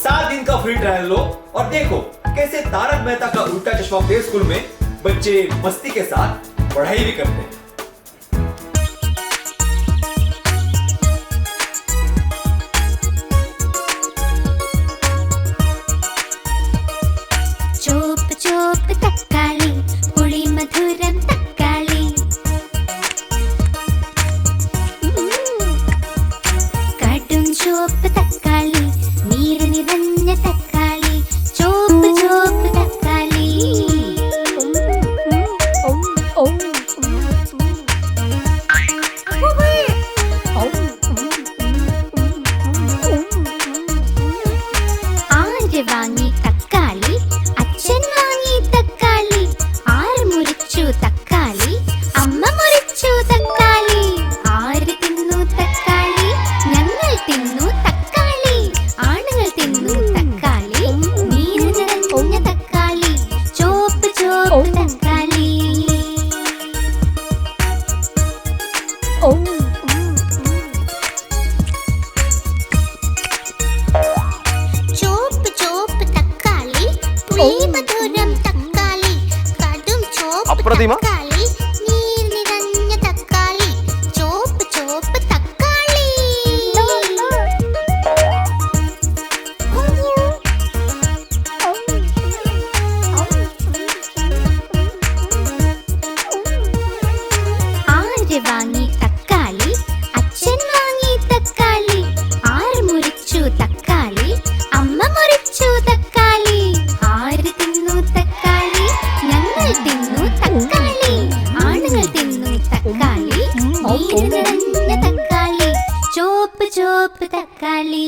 7 दिन का free trial लो और देखो कैसे तारक मेहता का उल्टा चश्मा प्ले स्कूल में बच्चे मस्ती के साथ पढ़ाई भी करते हैं। चोप चोप तक्काली पुळि मधुरं तक्काली കടും ചോപ്പ് തക്കാളി നീര് നിറഞ്ഞ തക്കാളി ചോപ്പ് ചോപ്പ് തക്കാളി ആര് വാങ്ങി തക്കാളി അച്ഛൻ വാങ്ങി തക്കാളി ആര് മുറിച്ചു തക്കാളി അമ്മ മുറിച്ചു തക്കാളി ആര് തിന്നു തക്കാളി ഞങ്ങൾ തിന്നു തക്കാളി ആണുങ്ങൾ തിന്നു തക്കാളി നീര് നിറഞ്ഞ തക്കാളി ചോപ്പ് ചോപ്പ് തക്കാളി ചോപ്പ് ചോപ്പ് തക്കാളി പുളി മധുരം തക്കാളി കടും ചോപ്പ് അപ്രതിമ. തക്കാളി നീർ നിറഞ്ഞ തക്കാളി ചോപ്പ് ചോപ്പ് തക്കാളി ആര് വാങ്ങി തക്കാളി അച്ഛൻ വാങ്ങി തക്കാളി ആര് മുറിച്ചു തക്കാളി അമ്മ മുറിച്ചു തക്കാളി ആര് തിന്നു തക്കാളി ഞങ്ങൾ തിന്നു തക്കാളി ആണുങ്ങൾ തിന്നു തക്കാളി നീര് നിറഞ്ഞ തക്കാളി ചോപ്പ് ചോപ്പ് തക്കാളി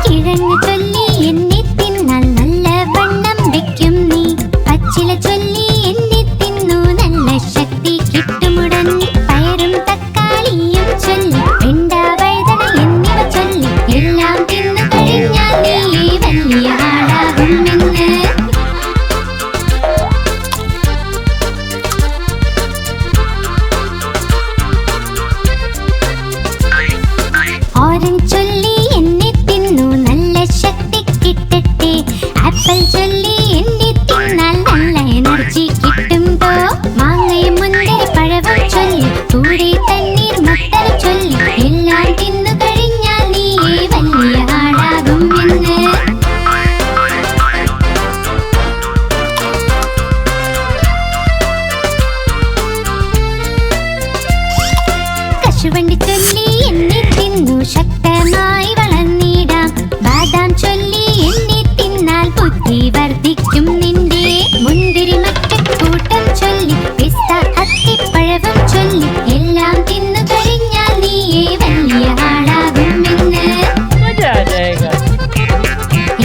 കിഴങ്ങ് ചൊല്ലി എന്നെ തിന്നാൽ നല്ല വണ്ണം വെക്കും നീ പച്ചില ചൊല്ലി എന്നെ തിന്നു നല്ല ശക്തി കിട്ടുമുടൻ പയറും തക്കാളിയും ചൊല്ലി വെണ്ട വഴുതന എന്നിവ ചൊല്ലി എല്ലാം തിന്നു കഴിഞ്ഞാൽ നീ വലിയ ആളാകുമെന്ന് ഓറഞ്ച് ചൊല്ലി എന്നെ തിന്നു നല്ല ശക്തി കിട്ടട്ടെ ആപ്പിൾ ചൊല്ലി എന്നെ തിന്നാൽ നല്ല എനർജി കിട്ടുമ്പോ മാങ്ങയും മുന്തിരി പഴവും ചൊല്ലി കൂടെ തണ്ണീർ മത്തര ചൊല്ലി എല്ലാം തിന്നു കഴിഞ്ഞാൽ നീ വലിയ ആളാകുമെന്ന് കശുവണ്ടി ചൊല്ലി എന്നെ തിന്നു ശക്തമായി വളർന്നിടാം ബാദാം ചൊല്ലി എന്നെ തിന്നാൽ ബുദ്ധി വർദ്ധിക്കും നിന്റെ മുന്തിരി മറ്റക്കൂട്ടം ചൊല്ലി പിസ്ത അത്തിപ്പഴവും ചൊല്ലി എല്ലാം തിന്നു കഴിഞ്ഞാൽ നീ വലിയ ആളാകുമെന്ന്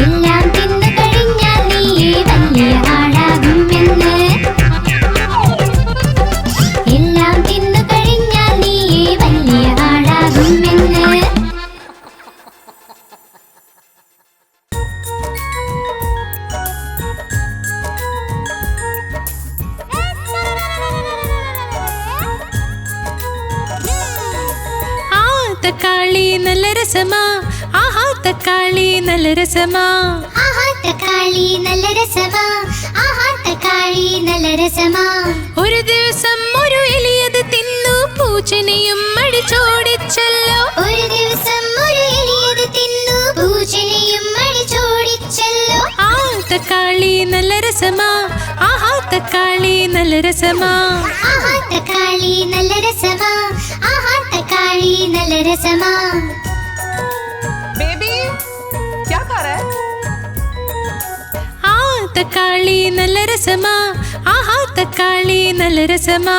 എല്ലാം തിന്നു കഴിഞ്ഞാൽ നീ വലിയ ആളാകുമെന്ന് എല്ലാം തിന്നു കഴിഞ്ഞാൽ നീ വലിയ ആളാകുമെന്ന് ആ തക്കാളി നല്ല രസമാ ആഹാ തക്കാളി നല്ല രസമാ ആഹാ തക്കാളി നല്ല രസമാ ആഹാ തക്കാളി നല്ല രസമാ ഒരു ദിവസം ഒരു എലിയത് തിന്നു പൂച്ചനെയും അടിച്ചോടിച്ചല്ലോ ഒരു ദിവസം ഒരു എലിയത് തിന്നു പൂച്ചനെയും അടിച്ചോടിച്ചല്ലോ ആ തക്കാളി നല്ല രസമാ ആഹാ തക്കാളി നല്ല രസമാ ആഹാ തക്കാളി നല്ല രസമാ ആഹാ തക്കാളി നല്ല രസമാ बेबी क्या खा रहा है? ആ തക്കാളി നല്ല രസമാ ആഹാ തക്കാളി നല്ല രസമാ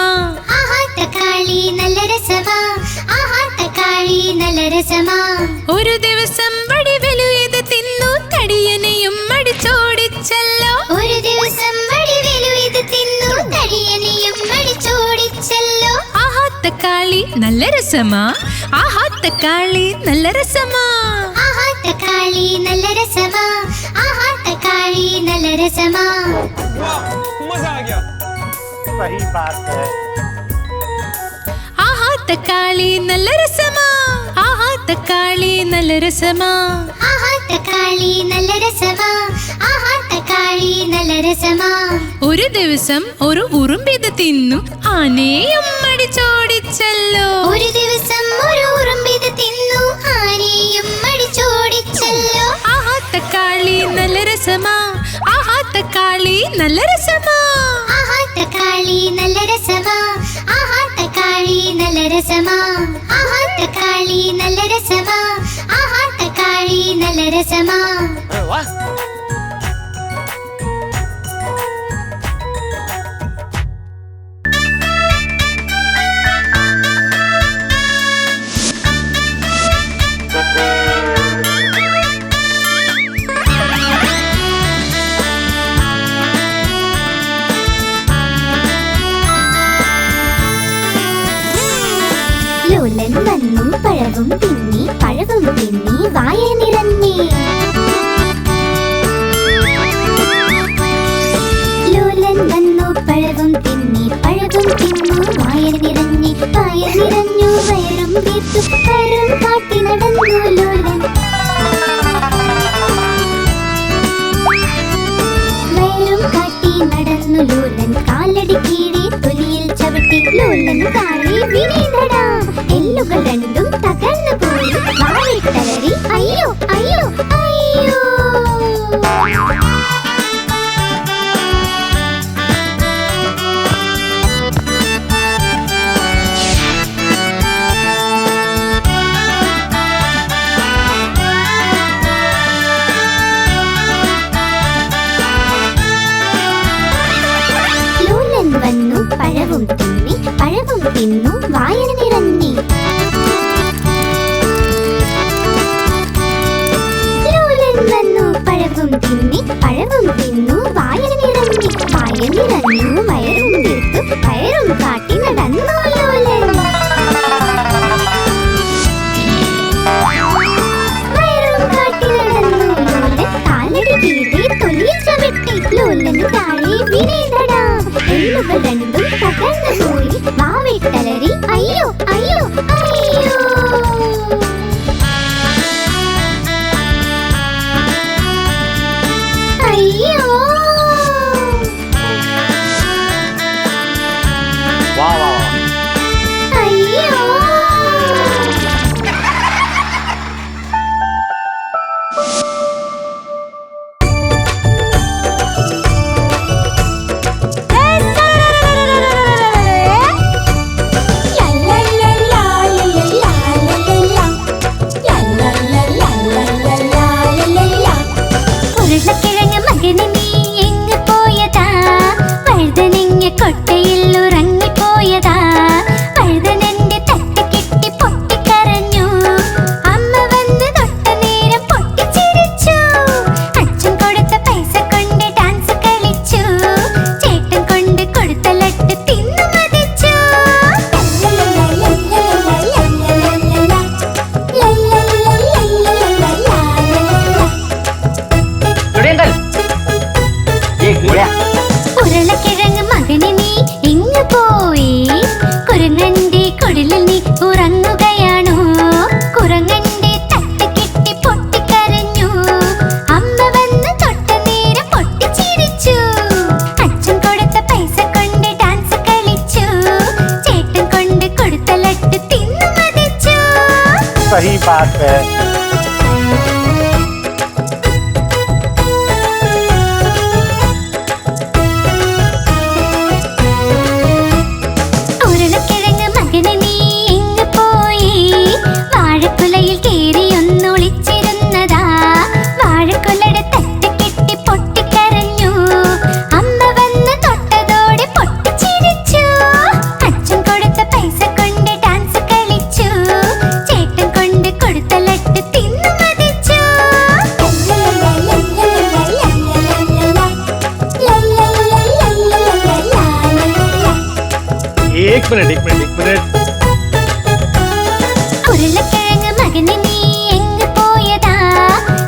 ആഹാ തക്കാളി നല്ല രസമാ ആഹാ തക്കാളി നല്ല രസമാ ഒരു ദിവസം വടിവലു ഇത് തിന്നു തടിയനെയും അടിച്ചോടിച്ചല്ലോ ഒരു ദിവസം വടിവേലു ഇത് തിന്നു തടിയനെയും അടിച്ചോടിച്ചല്ലോ ആഹാ തക്കാളി നല്ല രസമാ ആഹാ തക്കാളി നല്ല രസമാ ആഹാ തക്കാളി നല്ല രസമാ ആഹാ തക്കാളി നല്ല രസമാ वाह, मजा आ गया। सही बात है. ആഹാ തക്കാളി നല്ല രസമാ ആഹാ തക്കാളി നല്ല രസമാ ആഹാ തക്കാളി നല്ല രസമാ ആഹാ തക്കാളി നല്ല രസമാ ഒരു ദിവസം ഒരു ഉറുമ്പിത് തിന്നു ആനയും അടിച്ചോടിച്ചല്ലോ ഒരു ദിവസം ഒരു ഉറുമ്പിത് തിന്നു ആനയും അടിച്ചോടിച്ചല്ലോ ആഹാ തക്കാളി നല്ല രസമാ ആഹാ തക്കാളി നല്ല രസമാ ആഹാ തക്കാളി നല്ല രസമാ ആഹാ തക്കാളി നല്ല രസമാ ആഹാ തക്കാളി നല്ല രസമാ ആഹാ തക്കാളി നല്ല രസമാ वाह. ലോലൻ വന്നു പഴവും തിന്നി വായ നിറഞ്ഞേ ലോലൻ വന്നു പഴവും തിന്നു വായ നിറഞ്ഞു വയറും വീർത്തു വയറും കാട്ടി നടന്നു ലോലൻ കാലടി കീഴെ തൊലിയിൽ ചവിട്ടി ലോലൻ കാളി വിനീതടാ എല്ലുകൾ രണ്ടും തകർന്നു പോയി വായിട്ടലറി അയ്യോ അയ്യോ അയ്യോ വന്നു പഴവും തിന്നു വായന നിറഞ്ഞി ലോലൻ വന്നു പഴവും തിന്നു വായന നിറഞ്ഞു വയറും വീർത്തു വയറും കാട്ടി നടന്നു ലോലൻ കാലടി കീഴെ തൊലിയിൽ ചവിട്ടി ലോലൻ താഴെ വിനീതടാ എല്ലുകൾ രണ്ടും തകർന്നു പോയി വാവിട്ടലറി അയ്യോ അയ്യോ അയ്യോ അയ്യോ वाह वाह वाह. അയ്യോ ഉരുളക്കിഴങ്ങ് മകന് നീ എങ്ങ് പോയതാ വഴുതനങ്ങ കൊട്ടയിൽ ഉറങ്ങിപ്പോയതാ വഴുതനന്റെ തട്ട് കിട്ടി പൊട്ടിക്കരഞ്ഞു അമ്മ വന്ന് തൊട്ട നേരം പൊട്ടിച്ചിരിച്ചു അച്ഛൻ കൊടുത്ത പൈസ കൊണ്ട് ഡാൻസ് കളിച്ചു ചേട്ടൻ കൊണ്ട് കൊടുത്ത ലട്ട് തിന്നു മതിച്ചു सुरेंद्र ये गया. ഉരുളക്കിഴങ്ങ് മകന് നീ ഇങ്ങ് പോയി കുരങ്ങന്റെ കുടിലിൽ നീ ഉറങ്ങുകയാണോ കുരങ്ങന്റെ തട്ട് കിട്ടി പൊട്ടിക്കരഞ്ഞു അമ്മ വന്ന് തൊട്ട നേരം പൊട്ടിച്ചിരിച്ചു അച്ഛൻ കൊടുത്ത പൈസ കൊണ്ട് ഡാൻസ് കളിച്ചു ചേട്ടൻ കൊണ്ട് കൊടുത്ത ലട്ട് തിന്നു മതിച്ചു सही बात है. ഉരുളക്കിഴങ്ങ് മകന് നീ എങ്ങ് പോയി വാഴക്കുലയിൽ കേറിയൊന്നൊളിച്ചിരുന്നതാ വാഴക്കുലയുടെ തട്ട് കിട്ടി പൊട്ടിക്കരഞ്ഞു അമ്മ വന്ന് തൊട്ടതോടെ പൊട്ടിച്ചിരിച്ചു അച്ഛൻ കൊടുത്ത പൈസ കൊണ്ട് ഡാൻസ് കളിച്ചു ചേട്ടൻ കൊണ്ട് കൊടുത്ത ലട്ട് തിന്നു മതിച്ചു एक मिनट. ഉരുളക്കിഴങ്ങ് മകന് നീ എങ്ങ് പോയതാ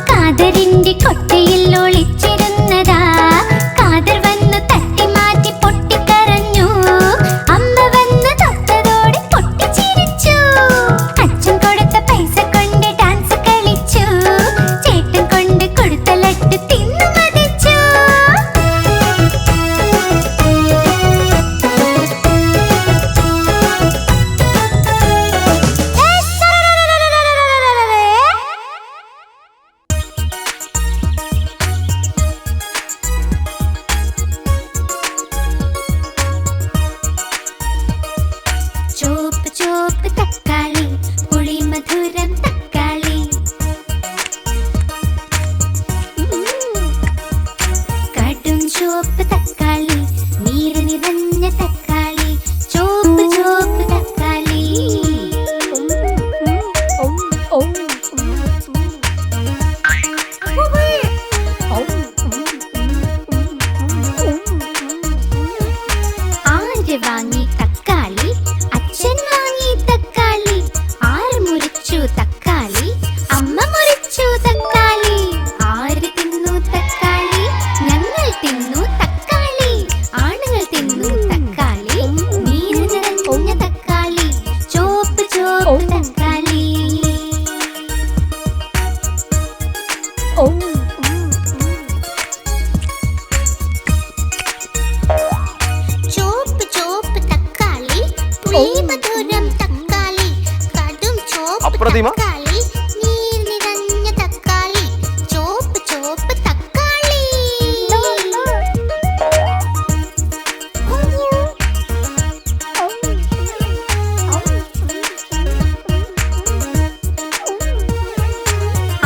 കാതറിന്റെ കൊട്ടയിൽ ഒളിച്ചിരുന്നതാ കാതർ വന്നു തട്ടി മാറ്റി പൊട്ടിക്കരഞ്ഞു ആര് വാങ്ങി തക്കാളി? അച്ഛൻ വാങ്ങി തക്കാളി. ആര് മുറിച്ചു തക്കാളി? അമ്മ മുറിച്ചു തക്കാളി. ആര് തിന്നു തക്കാളി? ഞങ്ങൾ തിന്നു തക്കാളി. ആണുങ്ങൾ തിന്നു തക്കാളി. നീര് നിറഞ്ഞ തക്കാളി. ചോപ്പ് ചോപ്പ് തക്കാളി. ചോപ്പ് ചോപ്പ് തക്കാളി. പുളി മധുരം തക്കാളി. കടും ചോപ്പ് അപ്രതിമ. തക്കാളി. നീർ നിറഞ്ഞ തക്കാളി. ചോപ്പ് ചോപ്പ് തക്കാളി.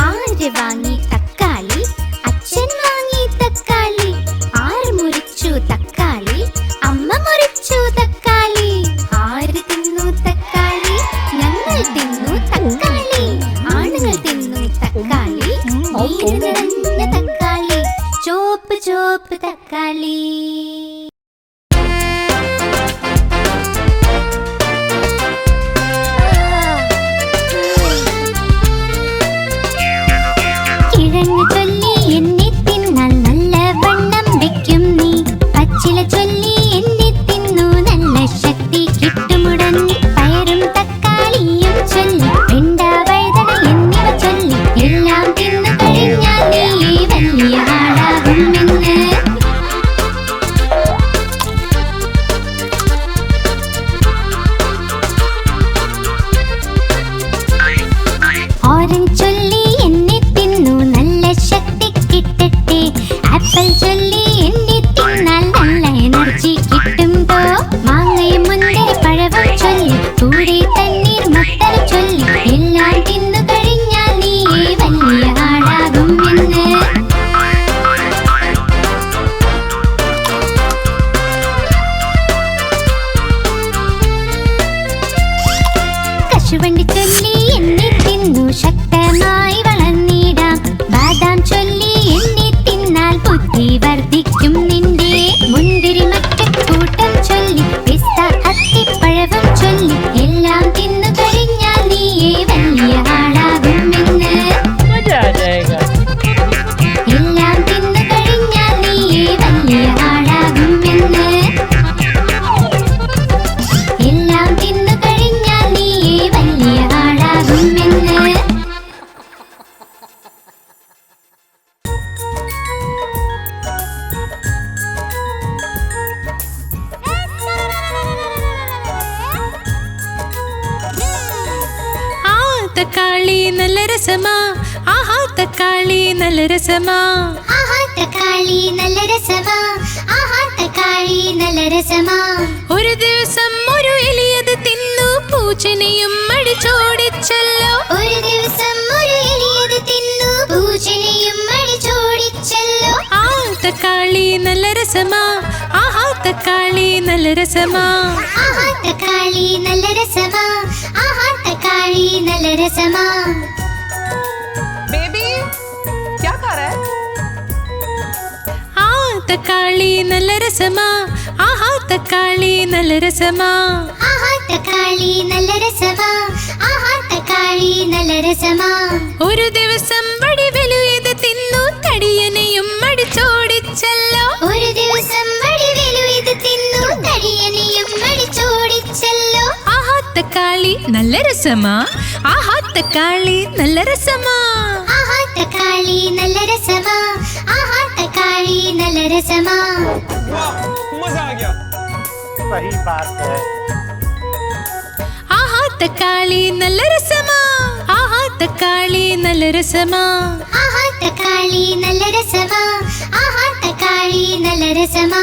ആര് വാങ്ങി തക്കാളി? അച്ഛൻ വാങ്ങി തക്കാളി. ആര് മുറിച്ചു തക്കാളി? അമ്മ മുറിച്ചു തക്കാളി. ആര് തിന്നു തക്കാളി? ഞങ്ങൾ തിന്നു തക്കാളി. ആണുങ്ങൾ തിന്നു തക്കാളി. നീര് നിറഞ്ഞ തക്കാളി. ചോപ്പ് ചോപ്പ് തക്കാളി. കിഴങ്ങ് ചൊല്ലി എന്നെ തിന്നാൽ നല്ല വണ്ണം വെക്കും നീ. പച്ചില ചൊല്ലി എന്നെ തിന്നു നല്ല ശക്തി കിട്ടുമുടൻ. പയറും തക്കാളിയും ചൊല്ലി വെണ്ട വഴുതന എന്നിവ ചൊല്ലി എല്ലാം തിന്നു കഴിഞ്ഞാൽ നീ വലിയ ആളാകുമെന്ന്. ഓറഞ്ച് ചൊല്ലി എന്നെ തിന്നു നല്ല ശക്തി കിട്ടട്ടെ. ആപ്പിൾ ചൊല്ലി എന്നെ തിന്നാൽ നല്ല എനർജി കിട്ടുമ്പോ. മാങ്ങയും മുന്തിരി പഴവും ചൊല്ലി കൂടെ തണ്ണീർ മത്തര ചൊല്ലി എല്ലാം തിന്നു കഴിഞ്ഞാൽ നീ വലിയ ആളാകുമെന്ന്. കശുവണ്ടി ചൊല്ലി എന്നെ തിന്നു ശക്തമായി വളർന്നിടാം. ബാദാം ചൊല്ലി എന്നെ തിന്നാൽ ബുദ്ധി വർദ്ധിക്കും നിന്റെ. മുന്തിരി മറ്റക്കൂട്ടം ചൊല്ലി പിസ്ത അത്തിപ്പഴവും ചൊല്ലി എല്ലാം തിന്നു കഴിഞ്ഞാൽ നീ വലിയ ആളാകുമെന്ന്. എല്ലാം തിന്നു കഴിഞ്ഞാൽ നീ വലിയ ആളാകുമെന്ന്. എല്ലാം തിന്നു കഴിഞ്ഞാൽ നീ വലിയ ആളാകുമെന്ന്. ആ തക്കാളി നല്ല രസമാ. ആഹാ തക്കാളി നല്ല രസമാ. ആഹാ തക്കാളി നല്ല രസമാ. ആഹാ തക്കാളി നല്ല രസമാ. ഒരു ദിവസം ഒരു എലിയത് തിന്നു പൂച്ചനെയും അടിച്ചോടിച്ചല്ലോ. ഒരു ദിവസം ഒരു എലിയത് തിന്നു പൂച്ചനെയും അടിച്ചോടിച്ചല്ലോ. ആ തക്കാളി നല്ല രസമാ. ആഹാ തക്കാളി നല്ല രസമാ. ആഹാ തക്കാളി നല്ല രസമാ. ആഹാ തക്കാളി നല്ല രസമാ. बेबी क्या खा रहा है? ആ തക്കാളി നല്ല രസമാ. ആഹാ തക്കാളി നല്ല രസമാ. ആഹാ തക്കാളി നല്ല രസമാ. ആഹാ തക്കാളി നല്ല രസമാ. ഒരു ദിവസം വടിവെലുയത് തിന്നു തടിയനെയും അടിച്ചോടിച്ചല്ലോ. ഒരു ദിവസം വടിവേലു ഇത് തിന്നു തടിയനെയും അടിച്ചോടിച്ചല്ലോ. ആഹാ തക്കാളി നല്ല രസമാ. ആഹാ തക്കാളി നല്ല രസമാ. ആഹാ തക്കാളി നല്ല രസമാ. ആഹാ തക്കാളി നല്ല രസമാ. मजा आ गया. सही बात है. ആഹാ തക്കാളി നല്ല രസമാ. ആഹാ തക്കാളി നല്ല രസമാ. ആഹാ തക്കാളി നല്ല രസമാ. ആഹാ തക്കാളി നല്ല രസമാ.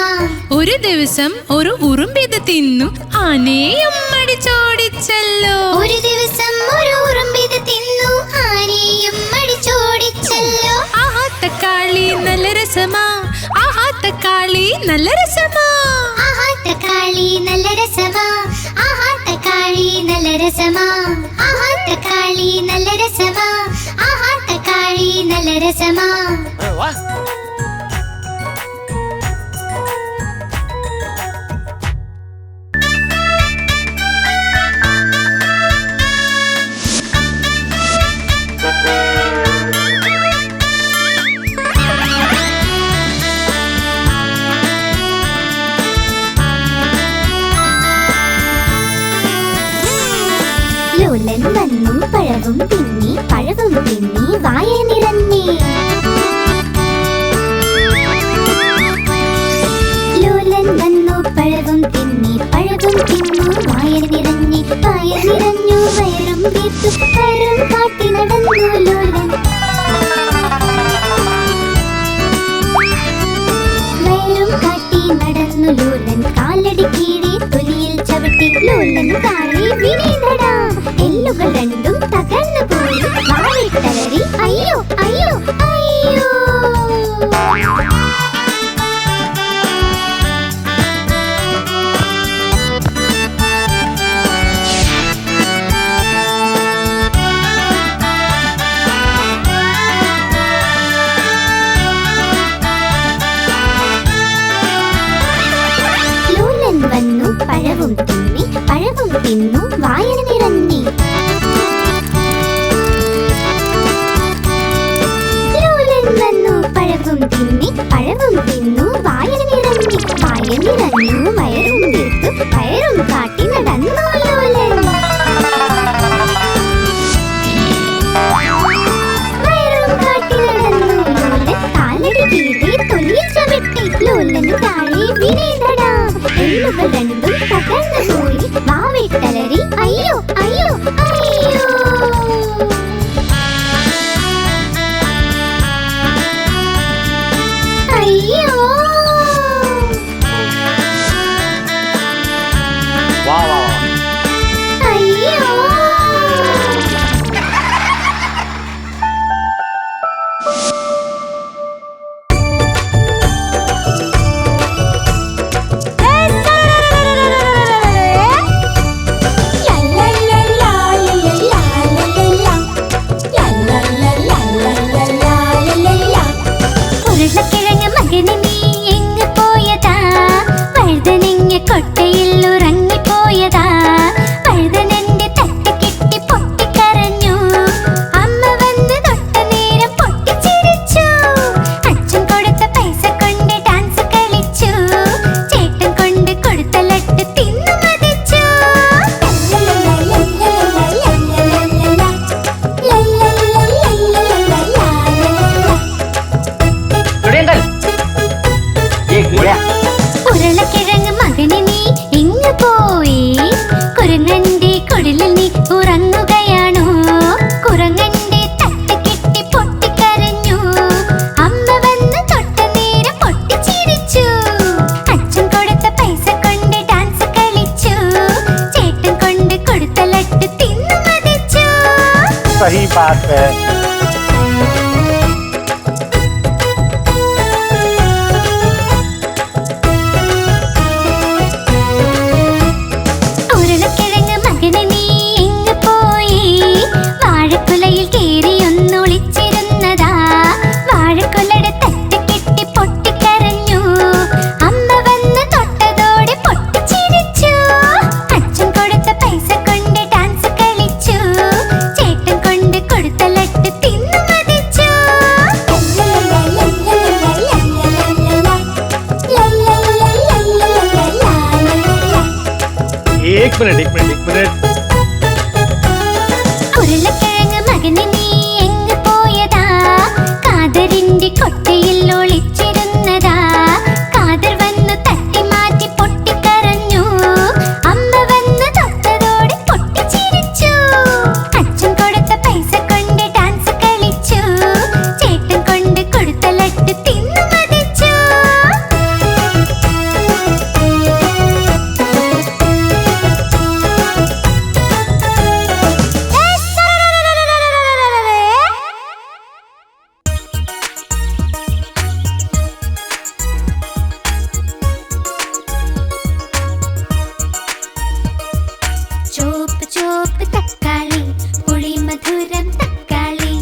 ഒരു ദിവസം ഒരു ഉറുമ്പിത് തിന്നു ആനയും അടിച്ചോടിച്ചല്ലോ. ഒരു ദിവസം ഒരു ഉറുമ്പിത് തിന്നു ആനയും അടിച്ചോടിച്ചല്ലോ. ആഹാ തക്കാളി നല്ല രസമാ. ആഹാ തക്കാളി നല്ല രസമാ. ആഹാ തക്കാളി നല്ല രസമാ. ആഹാ തക്കാളി നല്ല രസമാ. ആഹാ തക്കാളി നല്ല രസമാ. ആഹാ തക്കാളി നല്ല രസമാ. अरे वाह. വയറും വീർത്തു വയറും കാട്ടി നടന്നു ലോലൻ. വയറും കാട്ടി നടന്നു ലോലൻ. കാലടി കീഴി തൊലിയിൽ ചവിട്ടി ലോലന് താഴെ വീണേതടാ. എല്ലുകൾ രണ്ടും തകർന്നു പോയി വാവിട്ടലറി അയ്യോ അയ്യോ അയ്യോ. അയ്യോ वाह वाह वाह അയ്യോ. ഉരുളക്കിഴങ്ങ് മകന് നീ എങ്ങ് പോയതാ? വഴുതനങ്ങ കൊട്ടയിൽ ഉറങ്ങിപ്പോയതാ. വഴുതനന്റെ തട്ട് കെട്ടി പൊട്ടിക്കരഞ്ഞു. അമ്മ വന്ന് തൊട്ട നേരം പൊട്ടിച്ചിരിച്ചു. അച്ഛൻ കൊടുത്ത പൈസ കൊണ്ട് ഡാൻസ് കളിച്ചു. ചേട്ടൻ കൊണ്ട് കൊടുത്ത ലട്ട് തിന്നു മതിച്ചു. ഉരുളക്കിഴങ്ങ് മകന് നീ എങ്ങ് പോയി? കുരങ്ങന്റെ കുടിലിൽ നീ ഉറങ്ങുകയാണോ? കുരങ്ങന്റെ തട്ട് കെട്ടി പൊട്ടിക്കരഞ്ഞു. അമ്മ വന്ന് തൊട്ട നേരം പൊട്ടിച്ചിരിച്ചു. അച്ഛൻ കൊടുത്ത പൈസ കൊണ്ട് ഡാൻസ് കളിച്ചു. ചേട്ടൻ കൊണ്ട് കൊടുത്ത ലട്ട് തിന്നു മതിച്ചു. सही बात है ഉരുളക്കിഴങ്ങ് മകന് നീ എങ്ങ് പോയി? വാഴക്കുലയിൽ കേറി ഒന്നൊളിച്ചിരുന്നതാ. വാഴക്കുലയുടെ തട്ട് കെട്ടി പൊട്ടിക്കരഞ്ഞു. അമ്മ വന്ന് തൊട്ടതോടെ പൊട്ടിച്ചിരിച്ചു. അച്ഛൻ കൊടുത്ത പൈസ കൊണ്ട് ഡാൻസ് കളിച്ചു. ചേട്ടൻ കൊണ്ട് കൊടുത്ത ലട്ട് തിന്നു മതിച്ചു. एक मिनट ഉരുളക്കിഴങ്ങ് മകന് നീ എങ്ങ് പോയതാ? കാതറിന്റെ കൊട്ടയിൽ ഒളിച്ചിരുന്നതാ. കാതർ വന്നു തട്ടി മാറ്റി പൊട്ടിക്കരഞ്ഞു. അമ്മ വന്ന് തൊട്ടതോടെ പൊട്ടിച്ചിരിച്ചു. അച്ഛൻ കൊടുത്ത പൈസ കൊണ്ട് ഡാൻസ് കളിച്ചു. ചേട്ടൻ കൊണ്ട് കൊടുത്ത ലട്ട് തിന്നു മതിച്ചു. ചോപ്പ് ചോപ്പ് തക്കാളി പുളി മധുരം തക്കാളി.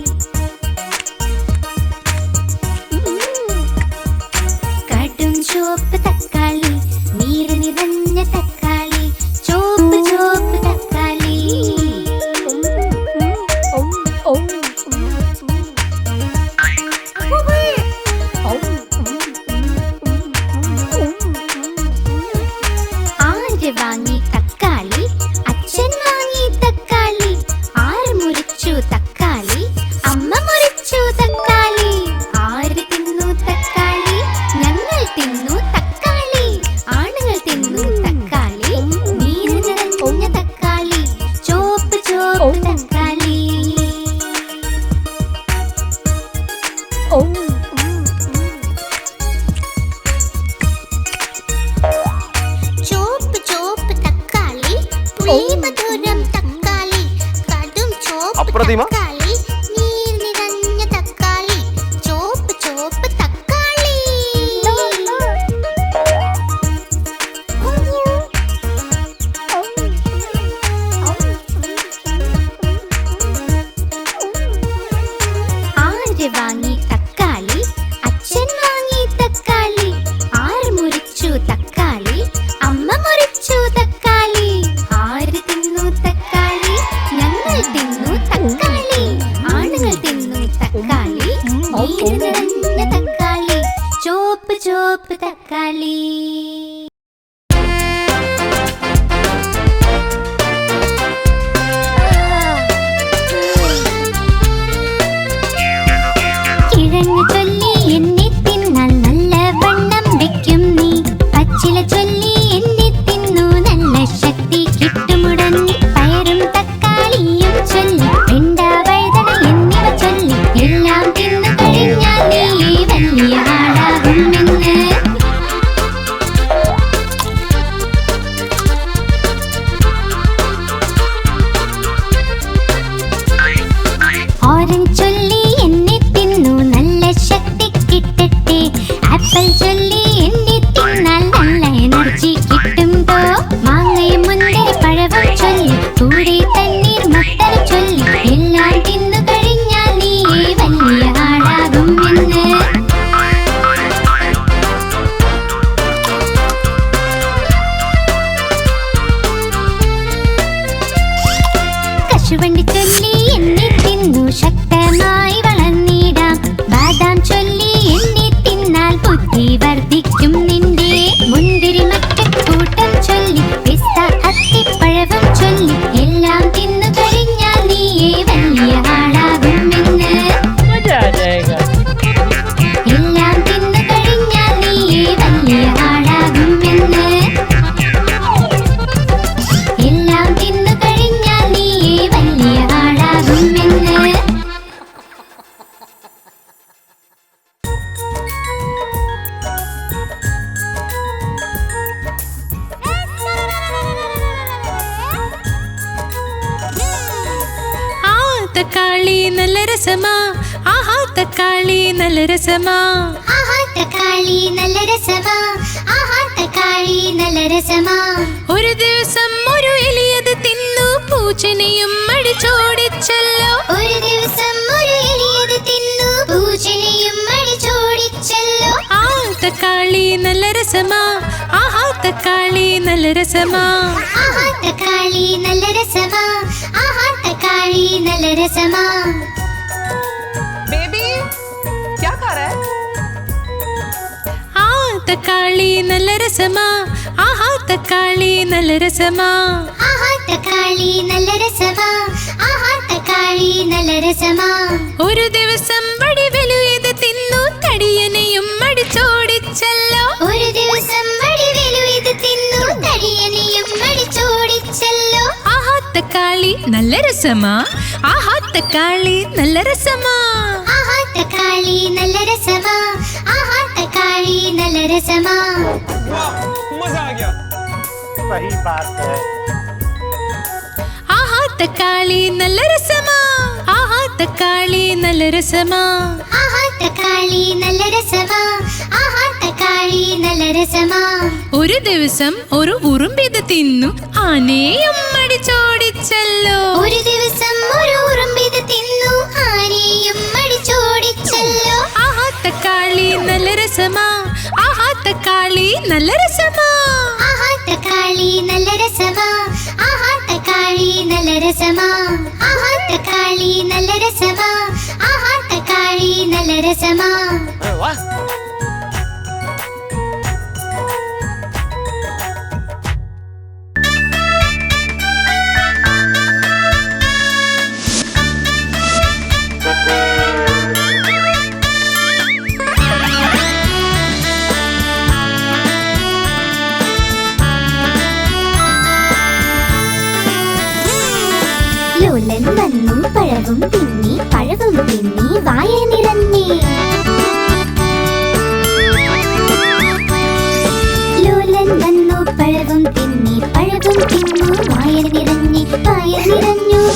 കടും ചോപ്പ് തക്കാളി നീര് നിറഞ്ഞ തക്കാളി. ചോപ്പ് ചോപ്പ് തക്കാളി. ആര് വാങ്ങി തക്കാളി? അച്ഛൻ വാങ്ങി തക്കാളി. ആര് മുറിച്ചു തക്കാളി? അമ്മ മുറിച്ചു തക്കാളി. ആര് തിന്നു തക്കാളി? ഞങ്ങൾ തിന്നു തക്കാളി. ആണുങ്ങൾ തിന്നു തക്കാളി. നീര് നിറഞ്ഞ തക്കാളി. ചോപ്പ് ചോപ്പ് തക്കാളി. ചോപ്പ് ചോപ്പ് തക്കാളി പുളി മധുരം തക്കാളി. കടും ചോപ്പ് അപ്രതിമ. തക്കാളി നീര് നിറഞ്ഞ തക്കാളി. ചോപ്പ് ചോപ്പ് തക്കാളി. ആര് വാങ്ങി തക്കാളി? അച്ഛൻ വാങ്ങി തക്കാളി. ആര് മുറിച്ചു തക്കാളി? അമ്മ മുറിച്ചു തക്കാളി. ആര് തിന്നു തക്കാളി? ഞങ്ങൾ തിന്നു തക്കാളി. തക്കാളി നല്ല രസമാ ആഹാ തക്കാളി നല്ല രസമാ ആഹാ തക്കാളി നല്ല രസമാ ആഹാ തക്കാളി നല്ല രസമാ ഒരു ദിവസം ഒരു എലിയത് തിന്നു പൂച്ചനെയും അടിച്ചോടിച്ചല്ലോ ഒരു ദിവസം ഒരു എലിയത് തിന്നു പൂച്ചനെയും അടിച്ചോടിച്ചല്ലോ ആ തക്കാളി നല്ല രസമാ ആഹാ തക്കാളി നല്ല രസമാ ആഹാ തക്കാളി നല്ല രസമാ ആഹാ തക്കാളി നല്ല രസമാ बेबी क्या खा रहा है ആ തക്കാളി നല്ല രസമാ ആഹാ തക്കാളി നല്ല രസമാ ആഹാ തക്കാളി നല്ല രസമാ ആഹാ തക്കാളി നല്ല രസമാ ഒരു ദിവസം വടിവലു ഇത് തിന്നു തടിയനെയും അടിച്ചോടിച്ചല്ലോ ഒരു ദിവസം വടിവേലു ഇത് തിന്നു തടിയനെയും അടിച്ചോടിച്ചല്ലോ ആഹാ തക്കാളി നല്ല രസമാ ആഹാ തക്കാളി നല്ല രസമാ ആഹാ തക്കാളി നല്ല രസമാ ആഹാ തക്കാളി നല്ല രസമാ वाह मजा आ गया सही बात है ആഹാ തക്കാളി നല്ല രസമാ ആഹാ തക്കാളി നല്ല രസമാ ആഹാ തക്കാളി നല്ല രസമാ ആഹാ തക്കാളി നല്ല രസമാ ഒരു ദിവസം ഒരു ഉറുമ്പിത് തിന്നു ആനയും അടിച്ചോടിച്ചല്ലോ ഒരു ദിവസം ഒരു ഉറുമ്പിത് തിന്നു ആനയും അടിച്ചോടിച്ചല്ലോ ആഹാ തക്കാളി നല്ല രസമാ ആഹാ തക്കാളി നല്ല രസമാ ആഹാ തക്കാളി നല്ല രസമാ ആഹാ തക്കാളി നല്ല രസമാ ആഹാ തക്കാളി നല്ല രസമാ ആഹാ തക്കാളി നല്ല രസമാ अरे वाह ലോലൻ വന്നു പഴവും തിന്നി വായ നിറഞ്ഞേ ലോലൻ വന്നു പഴവും തിന്നു വായ നിറഞ്ഞു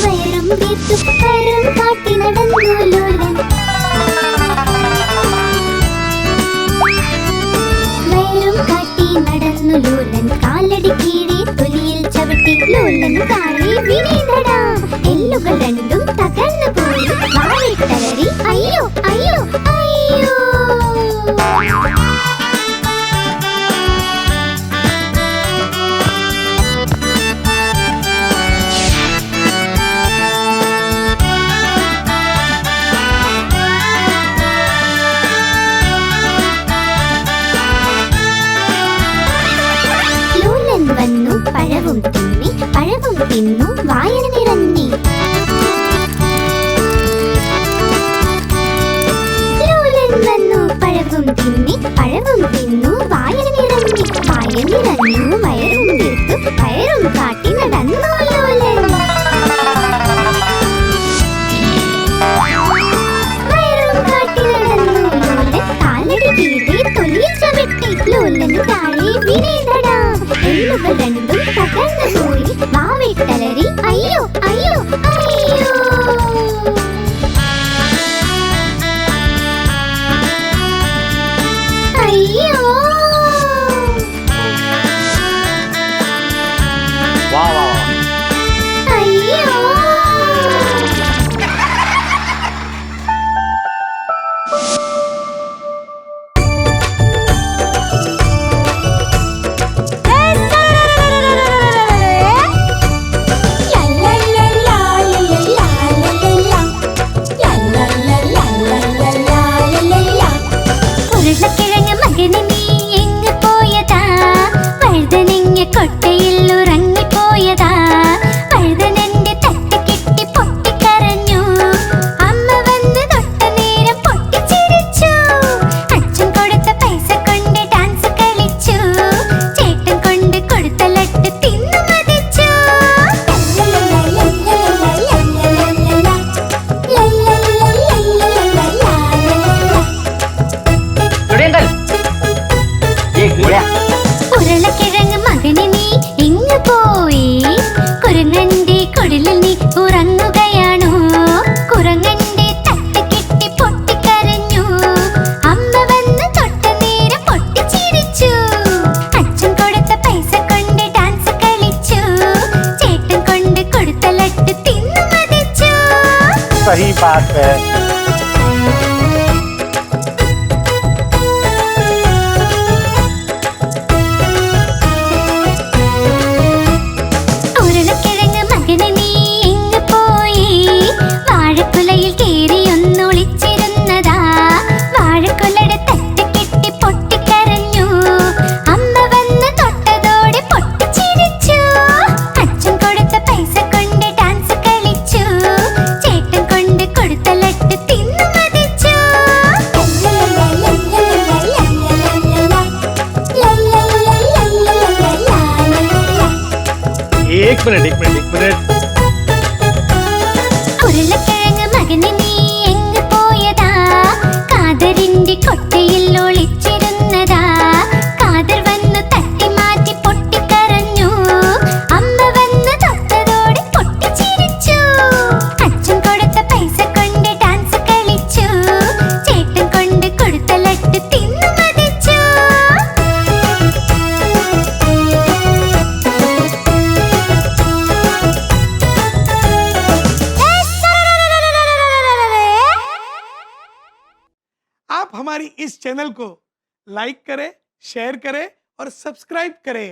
വയറും വീർത്തു വയറും കാട്ടി നടന്നു ലോലൻ വയറും കാട്ടി നടന്നു ലോലൻ കാലടി കീഴെ തൊലിയിൽ ചവിട്ടി ലോലൻ താഴെ വീണേടടാ എല്ലുകൾ രണ്ടും തകർന്നു പോയി വാലിട്ടലറി അയ്യോ അയ്യോ അയ്യോ ലോലൻ വന്നു പഴവും തിന്നു വായന നിറഞ്ഞി ലോലൻ വന്നു പഴവും തിന്നു വായന നിറഞ്ഞു വയറും വീർത്തു വയറും കാട്ടി നടന്നു ലോലൻ വയറും കാട്ടി നടന്നു ലോലൻ കാലടി കീഴെ തൊലിയിൽ ചവിട്ടി ലോലൻ താഴെ വീണേടടാ എല്ലുകൾ രണ്ടും തകർന്നു പോയി വാവിട്ടലറി അയ്യോ അയ്യോ അയ്യോ അയ്യോ वाह वाह वाह അയ്യോ सही बात है। ഉരുളക്കിഴങ്ങ് മകനെ നീ എങ്ങ് പോയി വാഴക്കുലയിൽ കേറി ഒന്നൊളിച്ചിരുന്നതാ വാഴക്കുലയുടെ തട്ട് കെട്ടി പൊട്ടിക്കരഞ്ഞു അമ്മ വന്ന് തൊട്ടതോടെ പൊട്ടിച്ചിരിച്ചു അച്ഛൻ കൊടുത്ത പൈസ കൊണ്ട് ഡാൻസ് കളിച്ചു ചേട്ടൻ കൊണ്ട് കൊടുത്ത ലട്ട് തിന്നു മതിച്ചു एक मिनट ഉരുളക്കിഴങ്ങ് മകനെ നീ എങ്ങ് പോയതാ കാതറിന്റെ കൊട്ടയിൽ ഒളിച്ചിരുന്നതാ കാതർ വന്നു തട്ടി മാറ്റി പൊട്ടിക്കരഞ്ഞു അമ്മ വന്ന് തൊട്ടതോടെ പൊട്ടിച്ചിരിച്ചു അച്ഛൻ കൊടുത്ത പൈസ കൊണ്ട് ഡാൻസ് കളിച്ചു ചേട്ടൻ കൊണ്ട് കൊടുത്ത ലട്ട് തിന്നു മതിച്ചു आप हमारी इस चैनल को लाइक करें, शेयर करें और सब्सक्राइब करें।